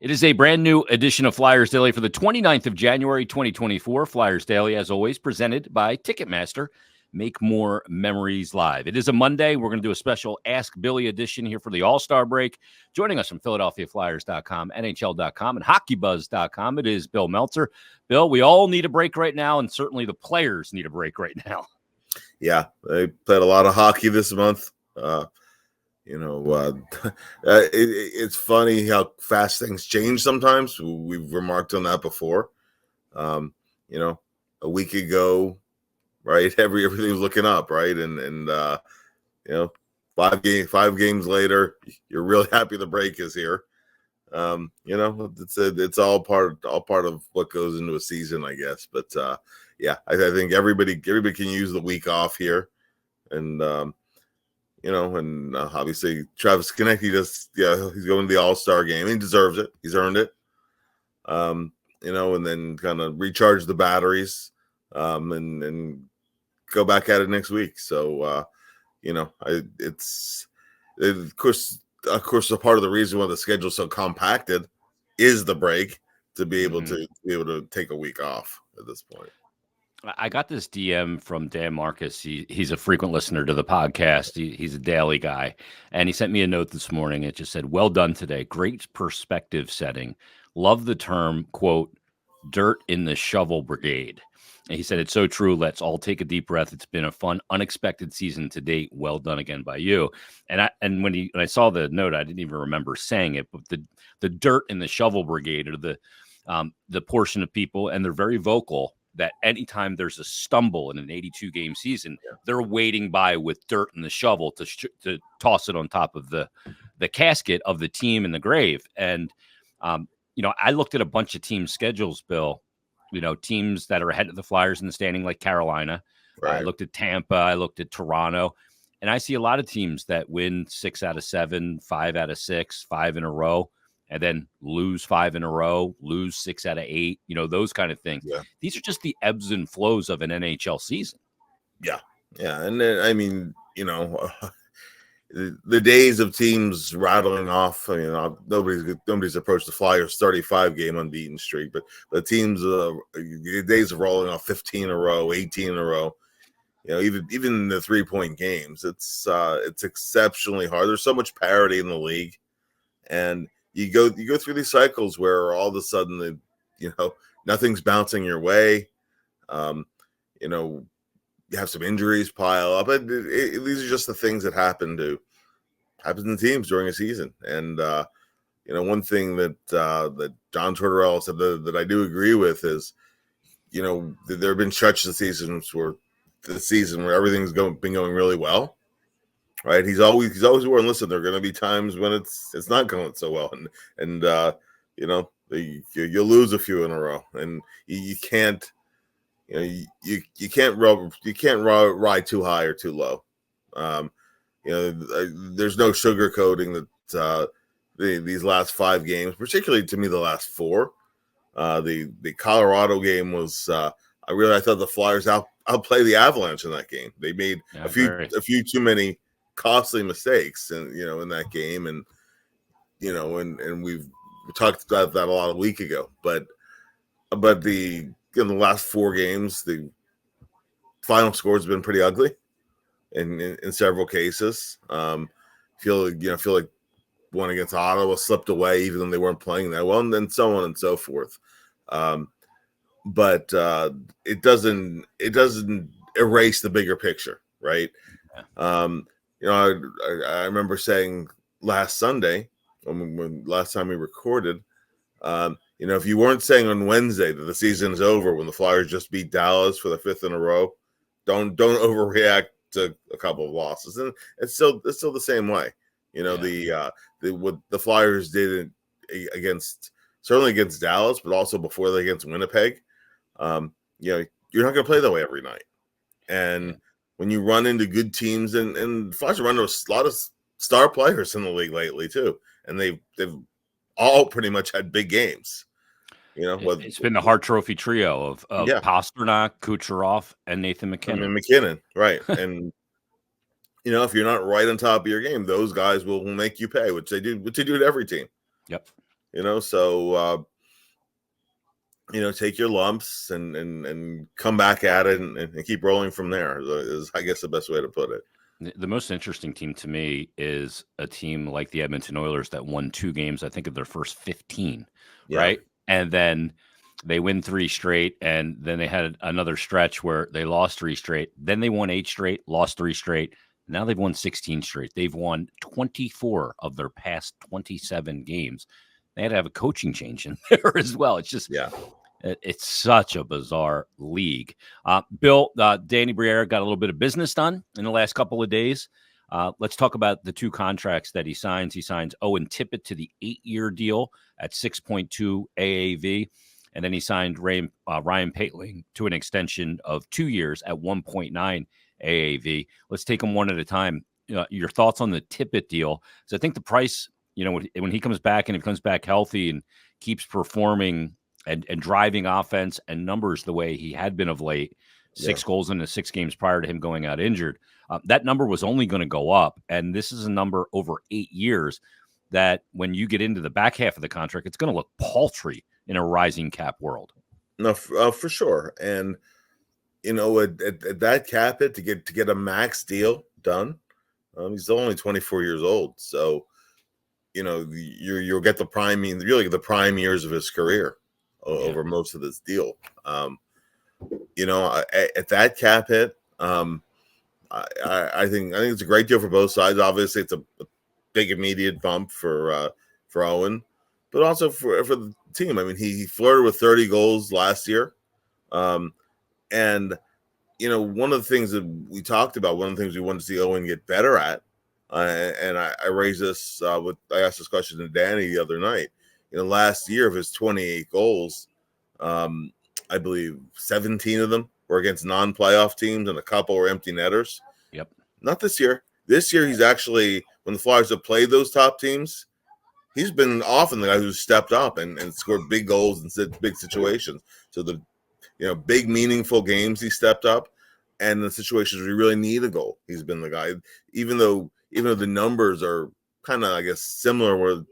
It is a brand new edition of Flyers Daily for the 29th of January, 2024. Flyers Daily, as always, presented by Ticketmaster. Make more memories live. It is a Monday. We're going to do a special Ask Billy edition here for the All-Star break. Joining us from PhiladelphiaFlyers.com, NHL.com, and HockeyBuzz.com, it is Bill Meltzer. Bill, we all need a break right now, and certainly the players need a break right now. Yeah, they played a lot of hockey this month. It's funny how fast things change sometimes. We've remarked on that before. A week ago, right, everything was looking up, right, and 5 games later, you're really happy the break is here. It's all part of what goes into a season, I guess. But I think everybody can use the week off here, and obviously Travis Konecny he's going to the All-Star game. He deserves it. He's earned it. And then kind of recharge the batteries, and go back at it next week. So, it's of course, a part of the reason why the schedule's so compacted is the break to be able to take a week off at this point. I got this DM from Dan Marcus. He's a frequent listener to the podcast. He's a daily guy. And he sent me a note this morning. It just said, "Well done today. Great perspective setting. Love the term, quote, dirt in the shovel brigade." And he said, "It's so true. Let's all take a deep breath. It's been a fun, unexpected season to date. Well done again by you." And when I saw the note, I didn't even remember saying it, but the dirt in the shovel brigade are the portion of people, and they're very vocal, that anytime there's a stumble in an 82-game season, they're waiting by with dirt in the shovel to toss it on top of the casket of the team in the grave. And, I looked at a bunch of team schedules, Bill, teams that are ahead of the Flyers in the standing, like Carolina. Right. I looked at Tampa. I looked at Toronto. And I see a lot of teams that win 6 out of 7, 5 out of 6, 5 in a row, and then lose 5 in a row, lose 6 out of 8, those kind of things. Yeah. These are just the ebbs and flows of an NHL season. Yeah. Yeah. And then, the days of teams rattling off, nobody's approached the Flyers 35-game unbeaten streak, but the teams, the days of rolling off 15 in a row, 18 in a row, even the 3-point games, it's exceptionally hard. There's so much parity in the league, and you go through these cycles where all of a sudden, nothing's bouncing your way. You have some injuries pile up. These are just the things that happen to teams during a season. And one thing that John Tortorella said that I do agree with is, there have been stretches of seasons where everything's been going really well. Right, he's always warned. Listen, there are going to be times when it's not going so well, and you'll lose a few in a row, and you can't ride too high or too low. There's no sugarcoating that these last 5 games, particularly to me the last 4. The Colorado game was I thought the Flyers outplayed the Avalanche in that game. They made a few too many costly mistakes in that game, and we talked about that a lot a week ago, but in the last 4 games, the final score has been pretty ugly in several cases. Feel like one against Ottawa slipped away even though they weren't playing that well, and then so on and so forth. But it doesn't erase the bigger picture, right? I remember saying last Sunday, when last time we recorded, if you weren't saying on Wednesday that the season is over when the Flyers just beat Dallas for the 5th in a row, don't overreact to a couple of losses. And it's still the same way. What the Flyers did certainly against Dallas, but also before that against Winnipeg. You're not going to play that way every night. And when you run into good teams, and Flyers run into a lot of star players in the league lately too, and they've all pretty much had big games. It's been the Hart Trophy trio of Pasternak, Kucherov, and Nathan McKinnon. Right? And if you're not right on top of your game, those guys will make you pay, which they do to every team. Yep. So take your lumps and come back at it and keep rolling from there is, I guess, the best way to put it. The most interesting team to me is a team like the Edmonton Oilers that won 2 games, I think, of their first 15, Yeah. right? And then they win 3 straight, and then they had another stretch where they lost 3 straight. Then they won 8 straight, lost 3 straight. Now they've won 16 straight. They've won 24 of their past 27 games. They had to have a coaching change in there as well. It's just, it's such a bizarre league. Bill, Danny Briere got a little bit of business done in the last couple of days. Let's talk about the 2 contracts that he signs. He signs Owen Tippett to the 8-year deal at 6.2 AAV. And then he signed Ryan Poehling to an extension of 2 years at 1.9 AAV. Let's take them one at a time. Your thoughts on the Tippett deal? So I think the price, when he comes back and if he comes back healthy and keeps performing and driving offense and numbers the way he had been of late, 6 goals in the 6 games prior to him going out injured, that number was only going to go up. And this is a number over 8 years that when you get into the back half of the contract, it's going to look paltry in a rising cap world. No, for sure. And, at that cap hit to get a max deal done, he's still only 24 years old. So, you'll get the prime years of his career over most of this deal. At that cap hit, I think it's a great deal for both sides. Obviously, it's a big immediate bump for Owen, but also for the team. I mean, he flirted with 30 goals last year, and one of the things that we talked about, one of the things we wanted to see Owen get better at, and I raised this I asked this question to Danny the other night. Last year of his 28 goals, I believe 17 of them were against non-playoff teams, and a couple were empty netters. Yep. Not this year. This year, he's actually, when the Flyers have played those top teams, he's been often the guy who's stepped up and scored big goals in big situations. So the big meaningful games he stepped up, and the situations where you really need a goal, he's been the guy. Even though the numbers are kind of, I guess, similar to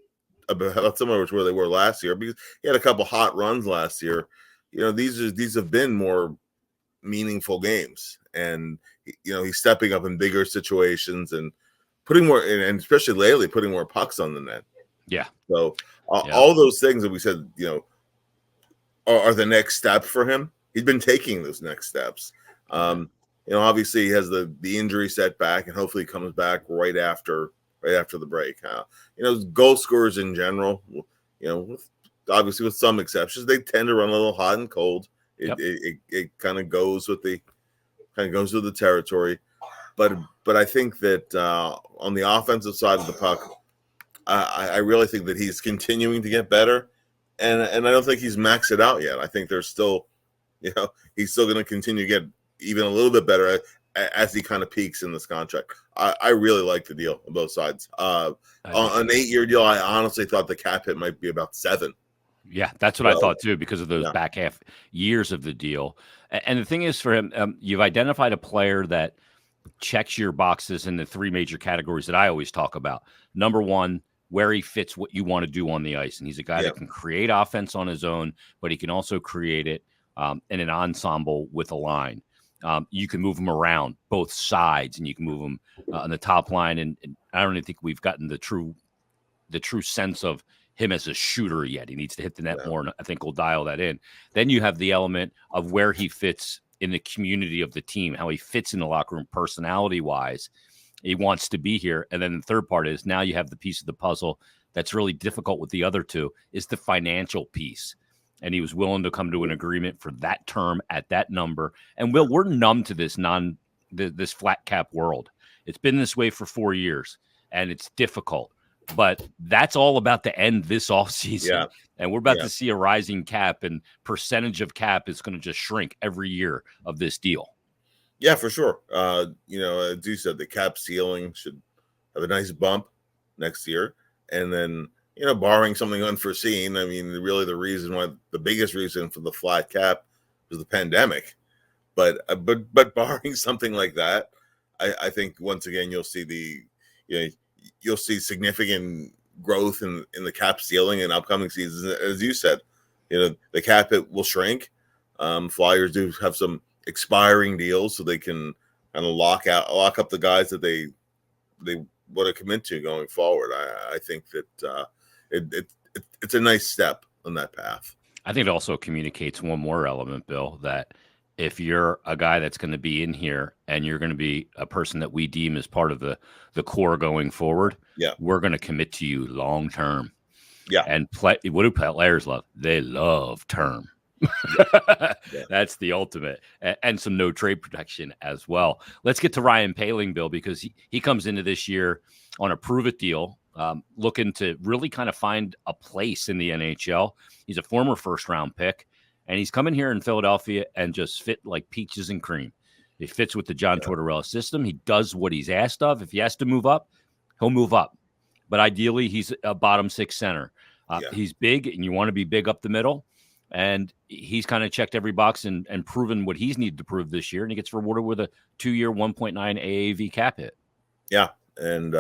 where they were last year, because he had a couple hot runs last year. These have been more meaningful games, and he's stepping up in bigger situations and putting more, and especially lately, putting more pucks on the net. Yeah. So all those things that we said, are the next step for him. He's been taking those next steps. Obviously he has the injury setback, and hopefully he comes back right after the break. Goal scorers in general, obviously with some exceptions, they tend to run a little hot and cold. It kind of goes with the territory. But I think that on the offensive side of the puck, I really think that he's continuing to get better, and I don't think he's maxed it out yet. I think there's still, he's still going to continue to get even a little bit better as he kind of peaks in this contract. I really like the deal on both sides. On an 8-year deal, I honestly thought the cap hit might be about 7. Yeah, that's what I thought too, because of those back half years of the deal. And the thing is, for him, you've identified a player that checks your boxes in the 3 major categories that I always talk about. Number one, where he fits what you want to do on the ice. And he's a guy that can create offense on his own, but he can also create it in an ensemble with a line. You can move him around both sides, and you can move him on the top line. And I don't even think we've gotten the true sense of him as a shooter yet. He needs to hit the net more, and I think we'll dial that in. Then you have the element of where he fits in the community of the team, how he fits in the locker room personality-wise. He wants to be here. And then the third part is, now you have the piece of the puzzle that's really difficult with the other two, is the financial piece. And he was willing to come to an agreement for that term at that number. And we're numb to this this flat cap world. It's been this way for 4 years, and it's difficult. But that's all about to end this offseason. Yeah. And we're about to see a rising cap, and percentage of cap is going to just shrink every year of this deal. Yeah, for sure. As you said, the cap ceiling should have a nice bump next year. And then, barring something unforeseen, I mean, really the biggest reason for the flat cap was the pandemic. But barring something like that, I think once again, you'll see significant growth in the cap ceiling in upcoming seasons. As you said, the cap hit will shrink. Flyers do have some expiring deals, so they can kind of lock up the guys that they want to commit to going forward. I think that it's a nice step on that path. I think it also communicates one more element, Bill, that if you're a guy that's going to be in here and you're going to be a person that we deem as part of the core going forward, we're going to commit to you long term. Yeah. And what do players love? They love term. That's the ultimate. And some no trade protection as well. Let's get to Ryan Poehling, Bill, because he comes into this year on a prove-it deal, looking to really kind of find a place in the NHL. He's a former first-round pick, and he's coming here in Philadelphia and just fit like peaches and cream. He fits with the John Tortorella system. He does what he's asked of. If he has to move up, he'll move up. But ideally, he's a bottom six center. He's big, and you want to be big up the middle. And he's kind of checked every box and proven what he's needed to prove this year. And he gets rewarded with a 2-year, $1.9 AAV cap hit. Yeah. And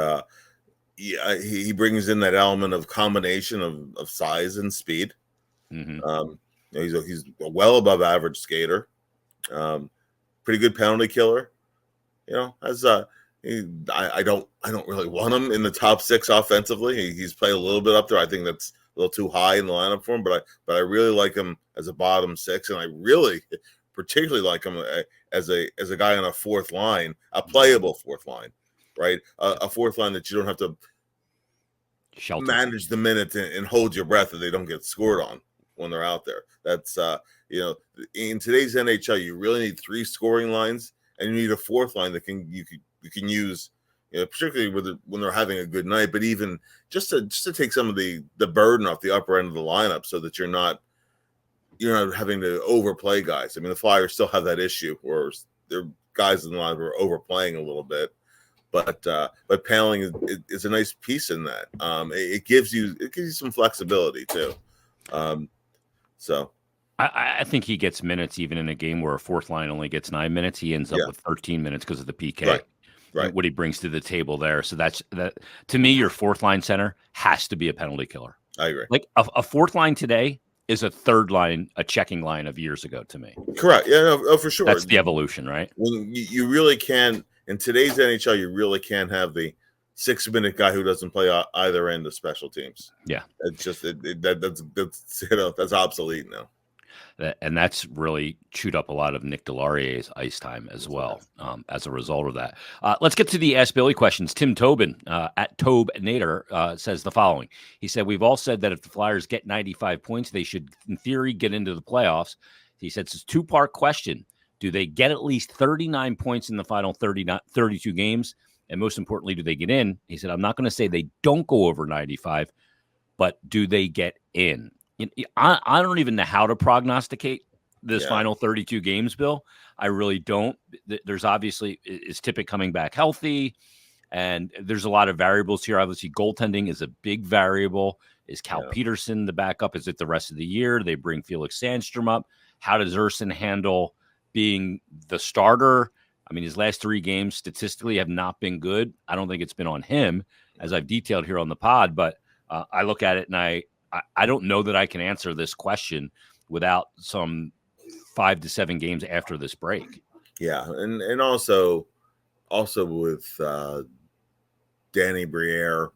he brings in that element of combination of size and speed. Mm-hmm. He's a well above average skater. Pretty good penalty killer. I don't really want him in the top six offensively. He's played a little bit up there. I think that's a little too high in the lineup for him, but I really like him as a bottom six, and I really particularly like him as a guy on a fourth line, a playable fourth line, right? A fourth line that you don't have to manage the minutes and hold your breath that they don't get scored on when they're out there. That's in today's NHL, you really need 3 scoring lines, and you need a fourth line that you can use. Particularly when they're having a good night, but even just to take some of the burden off the upper end of the lineup, so that you're not having to overplay guys. I mean, the Flyers still have that issue where their guys in the lineup are overplaying a little bit, but Poehling is a nice piece in that. It gives you some flexibility too. So I think he gets minutes even in a game where a fourth line only gets 9 minutes. He ends up with 13 minutes because of the PK. Right. What he brings to the table there. So that to me, your fourth line center has to be a penalty killer. I agree. Like a fourth line today is a third line, a checking line of years ago to me. Correct. Yeah, no, for sure. That's the evolution, right? When you really can, in today's NHL, you really can't have the 6-minute guy who doesn't play either end of special teams. Yeah. It's just that's obsolete now. And that's really chewed up a lot of Nick Delarier's ice time as well as a result of that. Let's get to the Ask Billy questions. Tim Tobin at Tobe Nader says the following. He said, we've all said that if the Flyers get 95 points, they should, in theory, get into the playoffs. He said it's a 2-part question. Do they get at least 39 points in the final 32 games? And most importantly, do they get in? He said, I'm not going to say they don't go over 95, but do they get in? I don't even know how to prognosticate this final 32 games, Bill. I really don't. There's obviously, is Tippett coming back healthy? And there's a lot of variables here. Obviously, goaltending is a big variable. Is Cal Peterson the backup? Is it the rest of the year? They bring Felix Sandstrom up. How does Urson handle being the starter? I mean, his last 3 games statistically have not been good. I don't think it's been on him, as I've detailed here on the pod. But I look at it and I don't know that I can answer this question without some 5 to 7 games after this break. Yeah, and also with Danny Briere,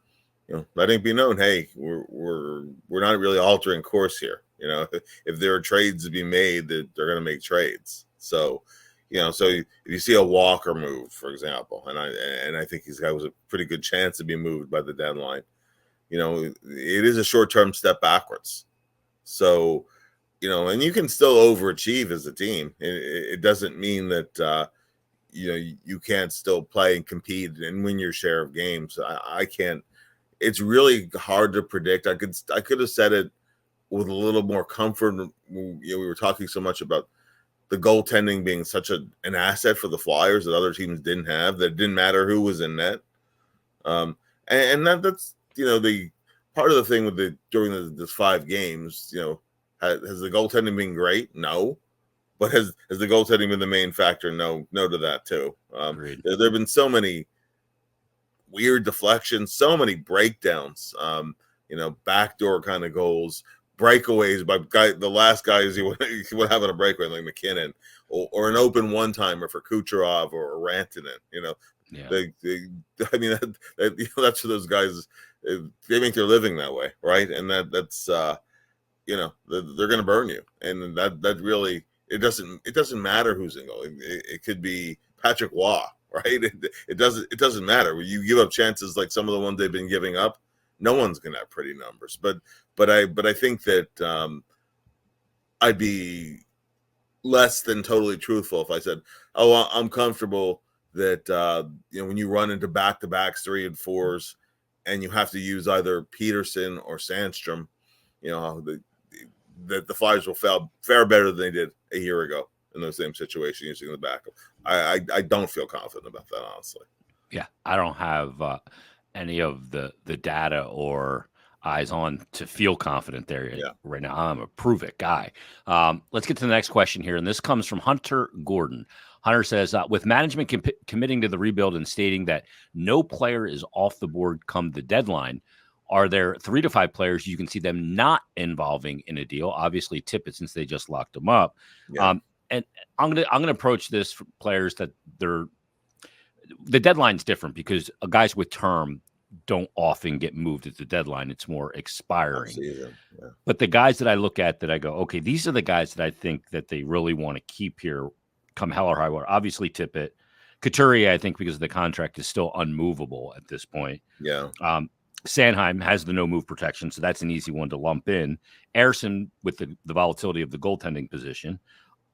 letting it be known, hey, we're not really altering course here. If there are trades to be made, that they're going to make trades. So, so if you see a Walker move, for example, and I think he's got a pretty good chance to be moved by the deadline. It is a short-term step backwards. So, and you can still overachieve as a team. It doesn't mean that, you can't still play and compete and win your share of games. I can't. It's really hard to predict. I could have said it with a little more comfort. We were talking so much about the goaltending being such an asset for the Flyers that other teams didn't have. That it didn't matter who was in net. And that's the part of the thing with during this 5 games, has the goaltending been great? No. But has the goaltending been the main factor? No to that too. There have been so many weird deflections, so many breakdowns, backdoor kind of goals, breakaways by the last guys he would have on a breakaway like McKinnon, or an open one timer for Kucherov or Rantanen. Yeah. That's for those guys. They make their living that way, right? And that's they're going to burn you, and that really it doesn't matter who's in goal. It could be Patrick Waugh, right? It doesn't matter when you give up chances like some of the ones they've been giving up. No one's going to have pretty numbers, but I think that I'd be less than totally truthful if I said, "Oh, I'm comfortable that when you run into back-to-backs 3 and 4s, and you have to use either Peterson or Sandstrom, that the Flyers will fare better than they did a year ago in the same situation using the backup." I don't feel confident about that, honestly. Yeah, I don't have any of the data or eyes on to feel confident there right now. I'm a prove it guy. Let's get to the next question here, and this comes from Hunter Gordon. Hunter says, with management committing to the rebuild and stating that no player is off the board come the deadline, are there 3 to 5 players you can see them not involving in a deal? Obviously, Tippett, since they just locked him up. Yeah. And I'm gonna approach this for players that the deadline's different because guys with term don't often get moved at the deadline. It's more expiring. Yeah. But the guys that I look at that I go, okay, these are the guys that I think that they really want to keep here come hell or high water. Obviously, Tippett. Couturier, I think, because of the contract, is still unmovable at this point. Yeah. Sanheim has the no move protection, so that's an easy one to lump in. Ersson, with the volatility of the goaltending position,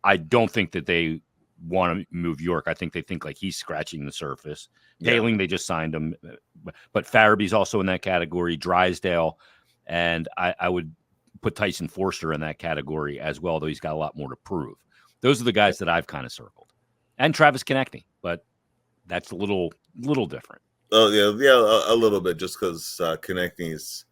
I don't think that they want to move York. I think they think like he's scratching the surface. Poehling, they just signed him, but Farabee's also in that category. Drysdale, and I would put Tyson Forster in that category as well, though he's got a lot more to prove. Those are the guys that I've kind of circled, and Travis Konechny, but that's a little different. Oh yeah, a little bit, just because Konechny's,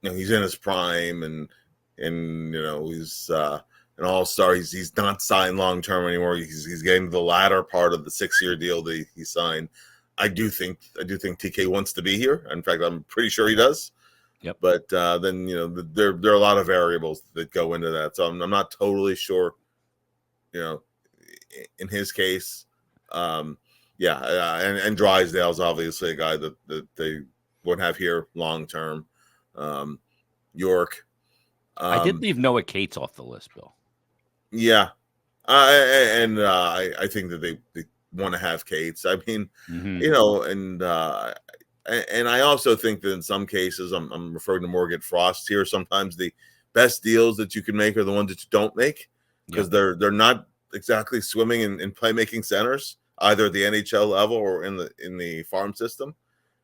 he's in his prime, and he's an all-star. He's not signed long-term anymore. He's getting to the latter part of the 6-year deal that he signed. I do think TK wants to be here. In fact, I'm pretty sure he does. Yep. But then there are a lot of variables that go into that, so I'm not totally sure. In his case, and Drysdale's obviously a guy that they would have here long-term. York. I did leave Noah Cates off the list, Bill. Yeah, I think that they want to have Cates. I mean, and I also think that in some cases, I'm referring to Morgan Frost here. Sometimes the best deals that you can make are the ones that you don't make, because they're not exactly swimming in playmaking centers, either at the NHL level or in the farm system.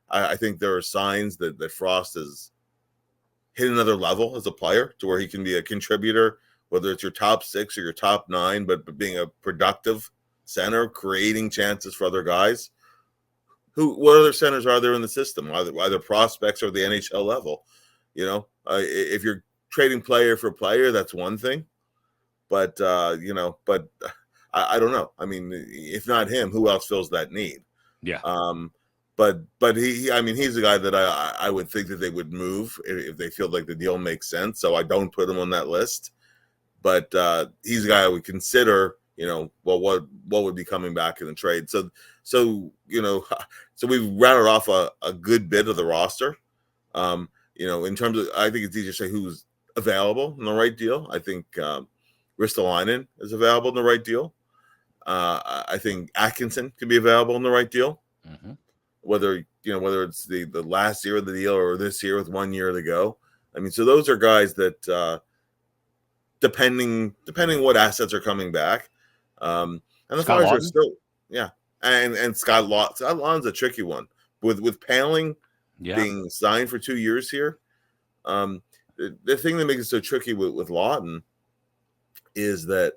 I think there are signs that Frost has hit another level as a player to where he can be a contributor, whether it's your top 6 or your top 9, but being a productive center, creating chances for other guys. What other centers are there in the system? Either prospects or the NHL level. If you're trading player for player, that's one thing. But I don't know. I mean, if not him, who else fills that need? Yeah. But he's a guy that I would think that they would move if they feel like the deal makes sense. So I don't put him on that list. But he's a guy I would consider. What would be coming back in the trade? So we've rounded off a good bit of the roster. In terms of, I think it's easier to say who's available in the right deal. I think Ristolainen is available in the right deal. I think Atkinson can be available in the right deal. Mm-hmm. Whether it's the last year of the deal or this year with 1 year to go. I mean, so those are guys that depending what assets are coming back. And the Flyers are still, and Scott Laughton's a tricky one with Poehling being signed for 2 years here. The thing that makes it so tricky with Laughton is that,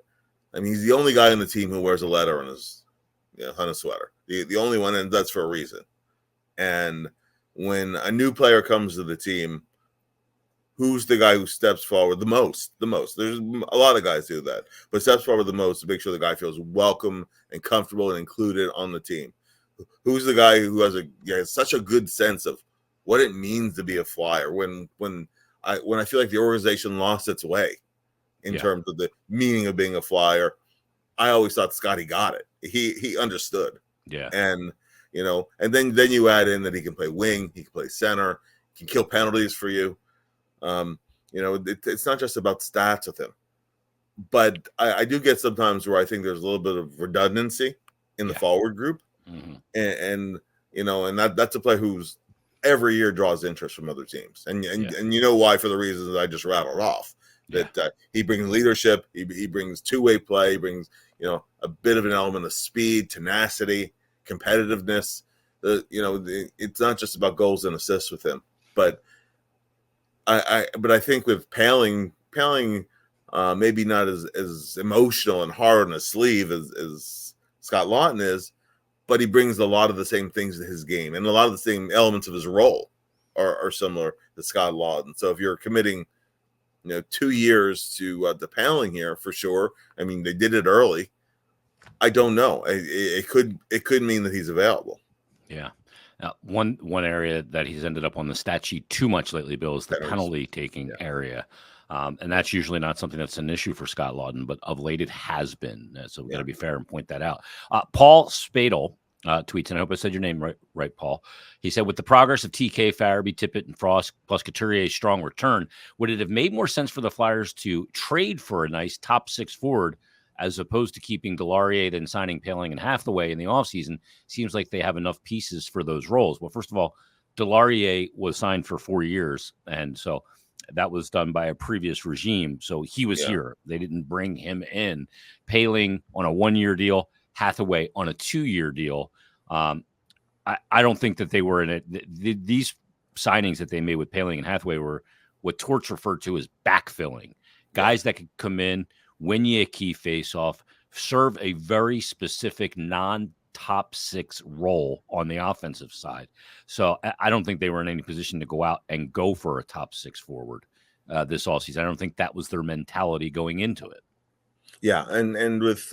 he's the only guy on the team who wears a letter on his sweater. The only one, and that's for a reason. And when a new player comes to the team, who's the guy who steps forward the most? There's a lot of guys do that, but steps forward the most to make sure the guy feels welcome and comfortable and included on the team. who's the guy who has such a good sense of what it means to be a Flyer when I feel like the organization lost its way in terms of the meaning of being a Flyer. I always thought Scotty got it. He understood. Yeah. And and then you add in that he can play wing, he can play center, he can kill penalties for you. It's not just about stats with him. But I do get sometimes where I think there's a little bit of redundancy in the forward group. Mm-hmm. And that's a player who's every year draws interest from other teams. And you know why, for the reasons I just rattled off. That he brings leadership, he brings two-way play, he brings a bit of an element of speed, tenacity, competitiveness. It's not just about goals and assists with him, but I think with Poehling, maybe not as emotional and hard on his sleeve as Scott Lawton is, but he brings a lot of the same things to his game, and a lot of the same elements of his role are similar to Scott Lawton. So if you're committing 2 years to Poehling here, for sure. I mean, they did it early. I don't know. It could mean that he's available. Yeah. Now, one area that he's ended up on the stat sheet too much lately, Bill, is the penalty taking area. And that's usually not something that's an issue for Scott Lawton, but of late it has been. So we've got to be fair and point that out. Paul Spadel tweets, and I hope I said your name right, Paul. He said, with the progress of TK, Farabee, Tippett, and Frost, plus Couturier's strong return, would it have made more sense for the Flyers to trade for a nice top six forward as opposed to keeping Delarier and signing Poehling and Hathaway in the offseason? Seems like they have enough pieces for those roles. Well, first of all, Delarier was signed for 4 years, and so that was done by a previous regime. So he was here. They didn't bring him in. Poehling on a 1-year deal, Hathaway on a 2-year deal. I don't think that they were in it. These signings that they made with Poehling and Hathaway were what Torts referred to as backfilling. Guys that could come in, win you a key face-off, serve a very specific non-top six role on the offensive side. So I don't think they were in any position to go out and go for a top six forward this offseason. I don't think that was their mentality going into it. Yeah, and with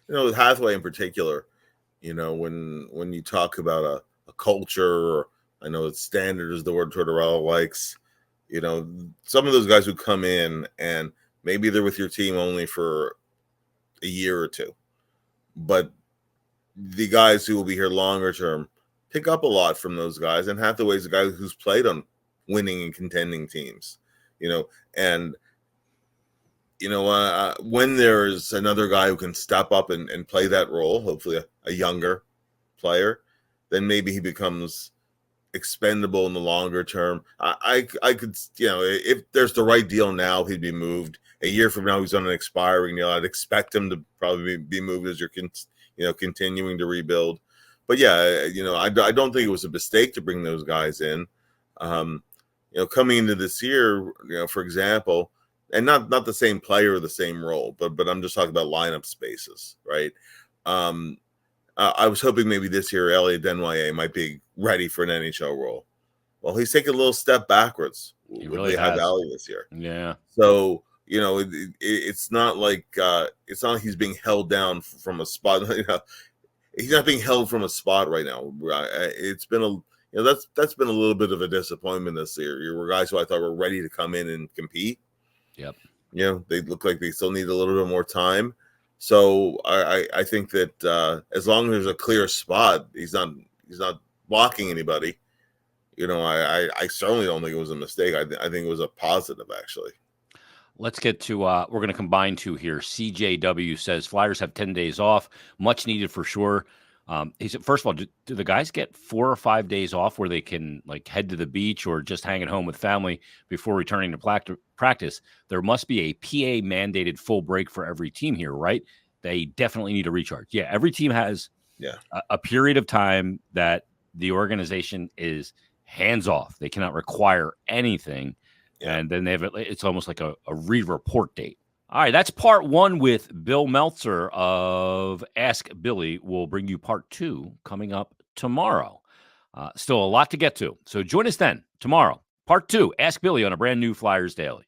with Hathaway in particular, when you talk about a culture, or I know it's standard is the word Tortorella likes, some of those guys who come in and maybe they're with your team only for a year or two, but the guys who will be here longer term pick up a lot from those guys. And Hathaway's a guy who's played on winning and contending teams, and when there's another guy who can step up and play that role, hopefully a younger player, then maybe he becomes expendable in the longer term. I could, if there's the right deal now, he'd be moved. A year from now, he's on an expiring deal. I'd expect him to probably be moved as you're continuing to rebuild. But I don't think it was a mistake to bring those guys in. Coming into this year, for example, and not the same player or the same role, but I'm just talking about lineup spaces, right? I was hoping maybe this year Elliot Denwyer might be ready for an NHL role. Well, he's taken a little step backwards with the High Valley this year. Yeah. So it's not like he's being held down from a spot. He's not being held from a spot right now. It's been that's been a little bit of a disappointment this year. You were guys who I thought were ready to come in and compete. Yep. They look like they still need a little bit more time. So I think that as long as there's a clear spot, he's not blocking anybody. I certainly don't think it was a mistake. I think it was a positive, actually. Let's get to we're going to combine two here. CJW says Flyers have 10 days off, much needed for sure. He said, first of all, do the guys get 4 or 5 days off where they can head to the beach or just hang at home with family before returning to practice? There must be a PA mandated full break for every team here, right? They definitely need a recharge. Yeah, every team has a period of time that the organization is hands off. They cannot require anything. Yeah. And then it's almost like a re-report date. All right, that's part one with Bill Meltzer of Ask Billy. We'll bring you part two coming up tomorrow. Still a lot to get to. So join us then tomorrow. Part two, Ask Billy on a brand new Flyers Daily.